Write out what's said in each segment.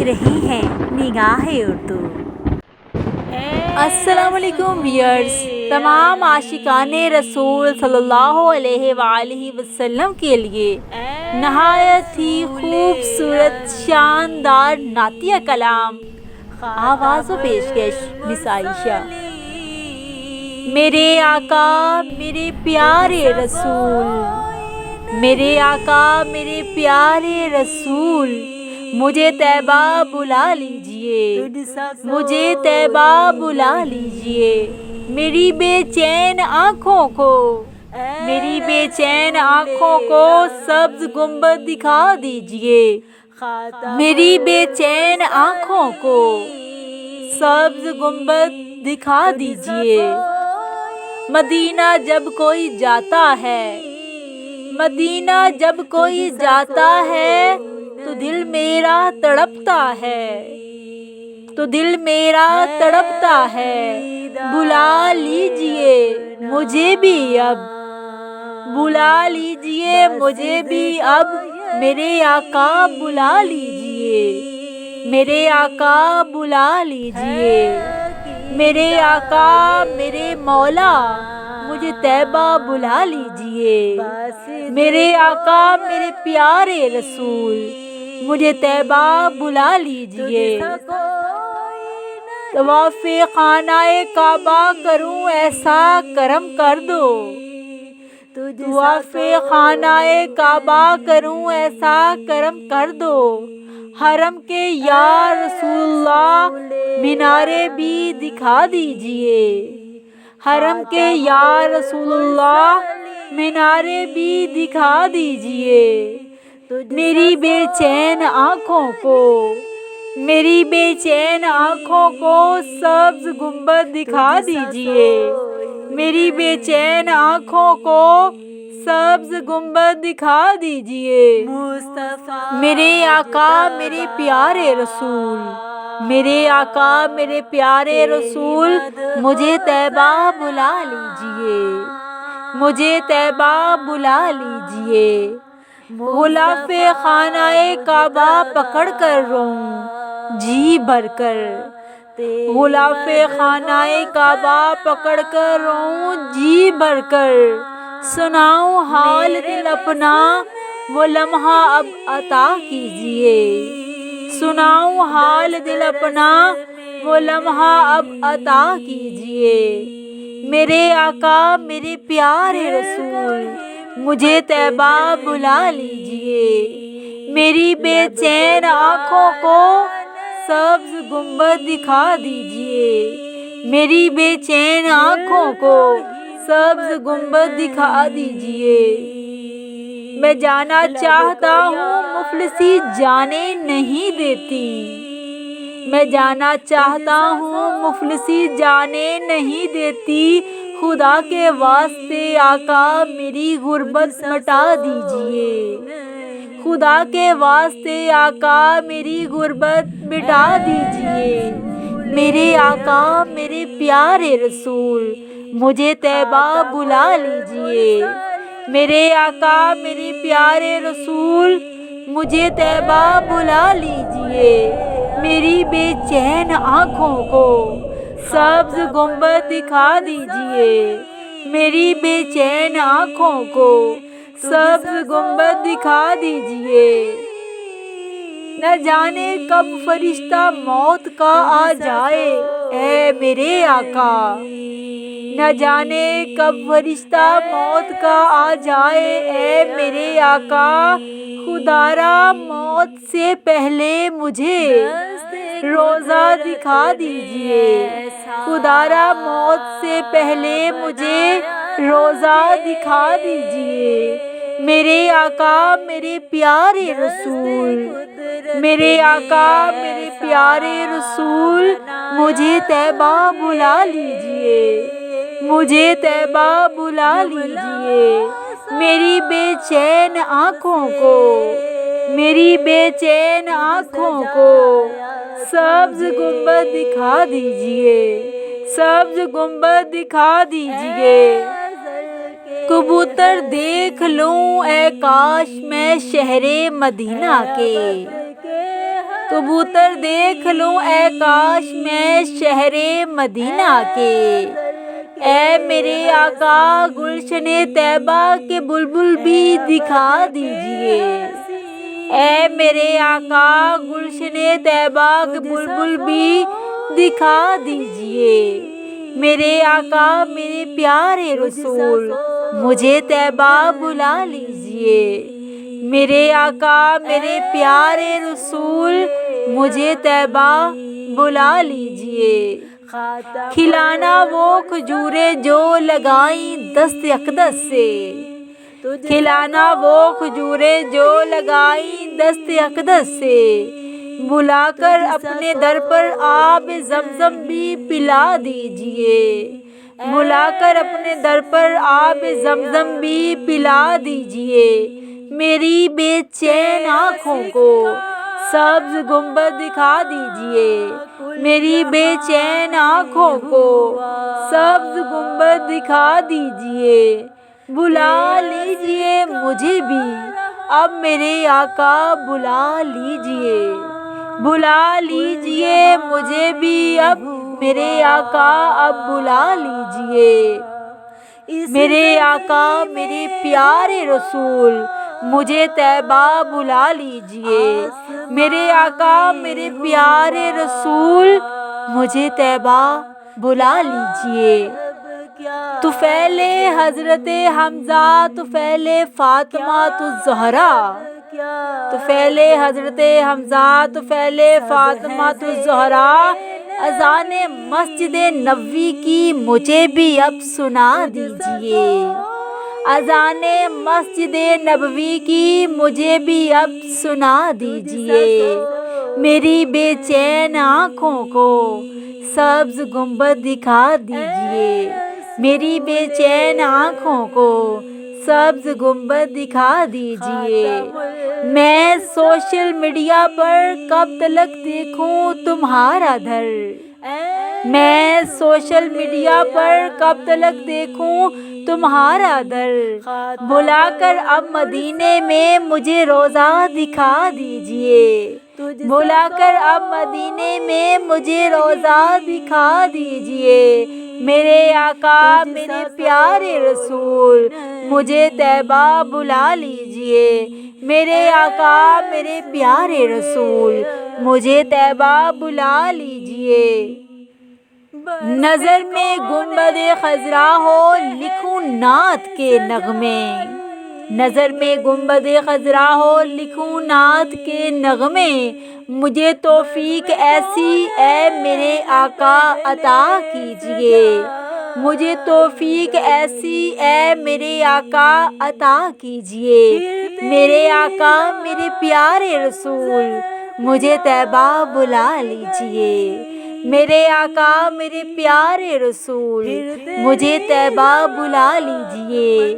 رہے ہیں نگاہ اردو۔ السلام علیکم ویئرز، تمام عاشقان رسول صلی اللہ علیہ وآلہ وسلم کے لیے نہایت ہی خوبصورت شاندار نعتیہ کلام، آواز و پیشکش مس عائشہ۔ میرے آقا میرے پیارے رسول، میرے آقا میرے پیارے رسول، مجھے طیبہ بلا لیجئے، مجھے طیبہ بلا لیجئے، میری بے چین آنکھوں کو، میری بے چین آنکھوں کو سبز گنبد دکھا دیجئے، میری بے چین آنکھوں کو سبز گنبد دکھا دیجئے۔ مدینہ جب کوئی جاتا ہے، مدینہ جب کوئی جاتا ہے تو دل میرا تڑپتا ہے، تو دل میرا تڑپتا ہے، بلا لیجئے مجھے بھی اب، بلا لیجئے مجھے بھی اب، میرے آقا بلا لیجئے، میرے آقا بلا لیجئے، میرے آقا میرے مولا مجھے طیبہ بلا لیجئے، میرے آقا میرے پیارے رسول مجھے طیبہ بلا لیجئے۔ طواف خانہ کعبہ کروں ایسا کرم کر دو، طواف خانہ کعبہ کروں ایسا کرم کر دو، حرم کے یا رسول اللہ میناریں بھی دکھا دیجئے، حرم کے یا رسول اللہ میناریں بھی دکھا دیجئے، میری بے چین آنکھوں کو، میری بے چین آنکھوں کو سبز گنبد دکھا دیجئے، میری بے چین آنکھوں کو سبز گنبد دکھا دیجئے۔ میرے آقا میرے پیارے رسول، میرے آقا میرے پیارے رسول مجھے طیبہ بلا لیجئے، مجھے طیبہ بلا لیجئے، غلاف خانہ کعبہ پکڑ کر روؤں جی بھر کر، غلاف خانہ کعبہ پکڑ کر روؤں جی بھر کر، سناؤں حال دل اپنا وہ لمحہ اب عطا کیجئے، سناؤں حال دل اپنا وہ لمحہ اب عطا کیجئے، میرے آقا میرے پیارے رسول مجھے طیبہ بلا لیجئے، میری بے چین آنکھوں کو سبز گنبد دکھا دیجئے، میری بے چین آنکھوں کو سبز گنبد دکھا دیجئے۔ میں جانا چاہتا ہوں مفلسی جانے نہیں دیتی، میں جانا چاہتا ہوں مفلسی جانے نہیں دیتی، خدا کے واسطے آقا میری غربت مٹا دیجئے، خدا کے واسطے آقا میری غربت مٹا دیجئے، میرے آقا میرے پیارے رسول مجھے طیبہ بلا لیجئے، میرے آقا میرے پیارے رسول مجھے طیبہ بلا لیجئے، میری بے چین آنکھوں کو سبز گنبد دکھا دیجئے، میری بے چین آنکھوں کو سبز گنبد دکھا دیجئے۔ نہ جانے کب فرشتہ موت کا آ جائے اے میرے آقا، نہ جانے کب فرشتہ موت کا آ جائے اے میرے آقا، خدا را موت سے پہلے مجھے روضہ دکھا دیجئے، خدا را موت سے پہلے مجھے روضہ دکھا دیجئے، میرے آقا میرے پیارے رسول، میرے آقا میرے پیارے رسول مجھے طیبہ بلا لیجئے، مجھے طیبہ بلا لیجئے، میری بے چین آنکھوں کو، میری بے چین آنکھوں کو سبز گنبد دکھا دیجئے، سبز گنبد دکھا دیجئے، کبوتر دیکھ لوں اے کاش میں شہر مدینہ کے، کبوتر دیکھ لوں اے کاش میں شہر مدینہ کے، اے میرے آقا گلشن طیبہ کے بلبل بھی دکھا دیجئے، اے میرے آقا گلشن طیبہ کے بلبل بھی دکھا دیجئے، میرے آقا میرے پیارے رسول مجھے طیبہ بلا لیجئے، میرے آقا میرے پیارے رسول مجھے طیبہ بلا لیجئے، کھلانا وہ کھجوریں جو لگائیں دست اقدس سے، کھلانا وہ کھجوریں جو لگائیں دست اقدس سے، بلا کر اپنے در پر آب زمزم بھی پلا دیجئے، بلا کر اپنے در پر آب زمزم بھی پلا دیجئے، میری بے چین آنکھوں کو سبز گنبد دکھا دیجئے، میری بے چین آنکھوں کو سبز گنبد دکھا دیجئے، بلا لیجئے مجھے بھی اب میرے آقا بلا لیجئے، بلا لیجئے مجھے بھی اب میرے آقا اب بلا لیجئے، میرے آقا میرے پیارے رسول مجھے طیبہ بلا لیجئے، میرے آقا میرے پیارے رسول مجھے طیبہ بلا لیجئے، طفیل حضرت حمزہ طفیل فاطمہ الزہرا، طفیل حضرت حمزہ طفیل فاطمہ الزہرا، اذان مسجد نبوی کی مجھے بھی اب سنا دیجئے، اذان مسجد نبوی کی مجھے بھی اب سنا دیجئے، میری بے چین آنکھوں کو سبز گنبد دکھا دیجئے، میری بے چین آنکھوں کو سبز گنبد دکھا دیجئے، میں سوشل میڈیا پر کب تلک دیکھوں تمہارا در، میں سوشل میڈیا پر کب تلک دیکھوں تمہارا در، بلا کر اب مدینے میں مجھے روضہ دکھا دیجئے، بلا کر اب مدینے میں مجھے روضہ دکھا دیجئے، میرے آقا میرے پیارے رسول مجھے طیبہ بلا لیجئے، میرے آقا میرے پیارے رسول مجھے طیبہ بلا لیجئے، نظر میں گنبد خضرا ہو لکھوں نعت کے نغمے، نظر میں گنبد خضرا ہو لکھوں نعت کے نغمے، مجھے توفیق ایسی اے میرے آقا عطا کیجئے، مجھے توفیق ایسی اے میرے آقا عطا کیجئے، میرے آقا میرے پیارے رسول مجھے طیبہ بلا لیجئے، میرے آقا میرے پیارے رسول مجھے طیبہ بلا لیجئے،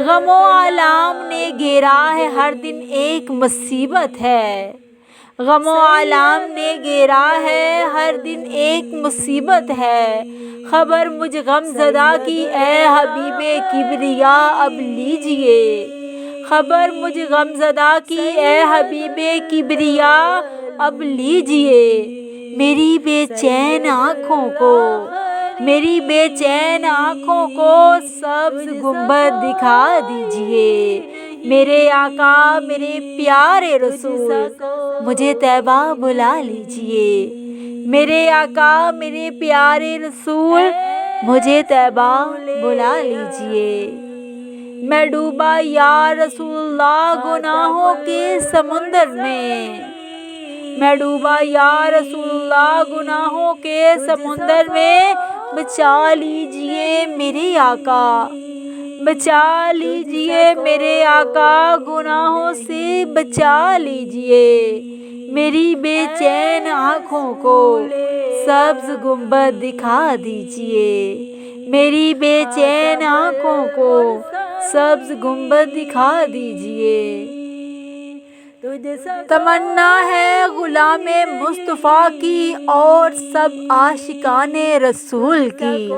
غم و آلام نے گھیرا ہے ہر دن ایک مصیبت ہے، غم و آلام نے گھیرا ہے ہر دن ایک مصیبت ہے، خبر مجھ غم زدہ کی اے حبیب کبریا اب لیجئے، خبر مجھ غم زدہ کی اے حبیب کبریا اب لیجئے، میری بے چین آنکھوں کو میری بے چین آنکھوں کو سبز گنبد دکھا دیجئے، میرے آقا میرے پیارے رسول مجھے طیبہ بلا لیجئے، میرے آقا میرے پیارے رسول مجھے طیبہ بلا لیجئے، میں ڈوبا یا رسول اللہ گناہوں کے سمندر میں، میں ڈوبا یا رسول اللہ گناہوں کے سمندر میں، بچا لیجئے میرے آقا، بچا لیجئے میرے آقا گناہوں سے بچا لیجئے، میری بے چین آنکھوں کو سبز گنبد دکھا دیجئے، میری بے چین آنکھوں کو سبز گنبد دکھا دیجئے، تمنا ہے غلام مصطفیٰ کی اور سب عاشقان رسول کی،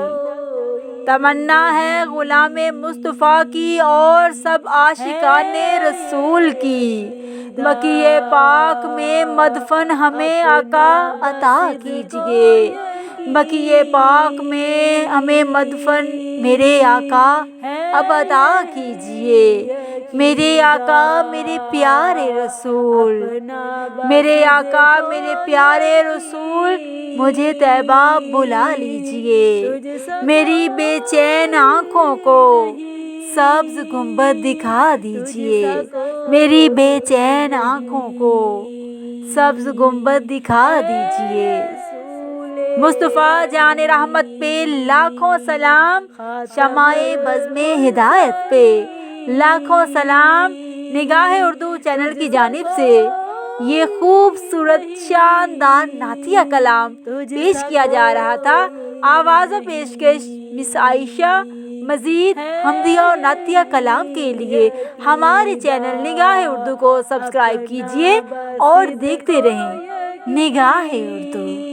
تمنا ہے غلام مصطفیٰ کی اور سب عاشقان رسول کی، بقیع پاک میں مدفن ہمیں آقا عطا کیجئے، بقیع پاک میں ہمیں مدفن میرے آقا اب عطا کیجئے۔ میرے آقا میرے پیارے رسول، میرے آقا میرے پیارے رسول، مجھے طیبہ بلا لیجئے۔ میری بے چین آنکھوں کو سبز گنبد دکھا دیجئے، میری بے چین آنکھوں کو سبز گنبد دکھا دیجئے۔ مصطفیٰ جان رحمت پہ لاکھوں سلام، شمع بزم ہدایت پہ لاکھوں سلام۔ نگاہ اردو چینل کی جانب سے یہ خوبصورت شاندار نعتیہ کلام پیش کیا جا رہا تھا۔ آواز و پیشکش مس عائشہ۔ مزید حمدیہ اور نعتیہ کلام کے لیے ہمارے چینل نگاہ اردو کو سبسکرائب کیجیے اور دیکھتے رہیں نگاہ اردو۔